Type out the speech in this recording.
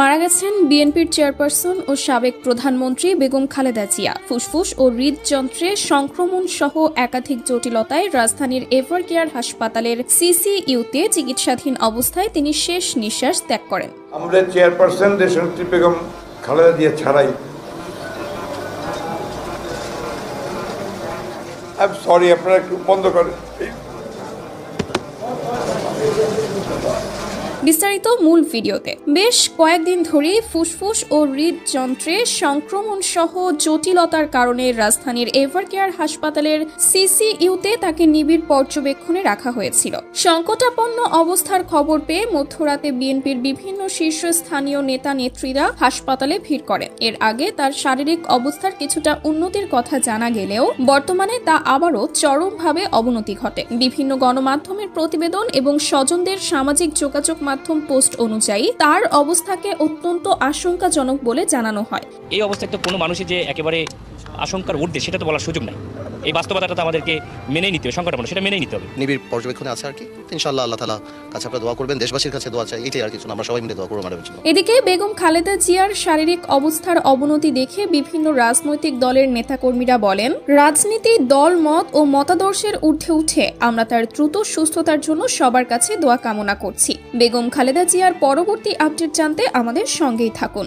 মারা গেছেন বিএনপির চেয়ারপারসন ও সাবেক প্রধানমন্ত্রী বেগম খালেদা জিয়া। ফুসফুস ও হৃদযন্ত্রে সংক্রমণ সহ একাধিক জটিলতায় রাজধানীর এভারকেয়ার হাসপাতালের সিসিইউতে চিকিৎসাধীন অবস্থায় তিনি শেষ নিঃশ্বাস ত্যাগ করেন। আমাদের চেয়ারপারসন দেশনেত্রী বেগম খালেদা জিয়া ছাড়াই সরি আপনারা একটু বন্ধ করেন। বিস্তারিত মূল ভিডিওতে। বেশ কয়েকদিন ধরে ফুসফুস ও হৃদযন্ত্রে সংক্রমণ সহ জটিলতার কারণে রাজধানীর এভারকেয়ার হাসপাতালের সিসিইউতে তাকে নিবিড় পর্যবেক্ষণে রাখা হয়েছিল। সংকটাপন্ন অবস্থার খবর পেয়ে মধ্যরাতে বিএনপির বিভিন্ন শীর্ষস্থানীয় নেতা নেত্রীরা হাসপাতালে ভিড় করেন। এর আগে তার শারীরিক অবস্থার কিছুটা উন্নতির কথা জানা গেলেও বর্তমানে তা আবারও চরমভাবে অবনতি ঘটে। বিভিন্ন গণমাধ্যমের প্রতিবেদন এবং স্বজনদের সামাজিক যোগাযোগ মাধ্যম পোস্ট অনুযায়ী তার অবস্থাকে অত্যন্ত আশঙ্কাজনক বলে জানানো হয়। এই অবস্থায় তো কোনো মানুষই যে একেবারে আশঙ্কার ঊর্ধ্বে সেটা তো বলার সুযোগ নাই। এই বাস্তবতাটা তো আমাদেরকে মেনেই নিতে হবে, সংকটাপন্ন সেটা মেনেই নিতে হবে। নিবিড় পর্যবেক্ষণে আছে আর কি। ইনশাআল্লাহ আল্লাহ তাআলা কাছে আপনারা দোয়া করবেন, দেশবাসীর কাছে দোয়া চাই, এটাই আর কিছু না। আমরা সবাই মিলে দোয়া করব ম্যাডামের জন্য। এদিকে বেগম খালেদা জিয়ার শারীরিক অবস্থার অবনতি দেখে বিভিন্ন রাজনৈতিক দলের নেতাকর্মীরা বলেন, রাজনীতি দল মত ও মতাদর্শের ঊর্ধ্বে উঠে আমরা তার দ্রুত সুস্থতার জন্য সবার কাছে দোয়া কামনা করছি। বেগম খালেদা জিয়ার পরবর্তী আপডেট জানতে আমাদের সঙ্গেই থাকুন।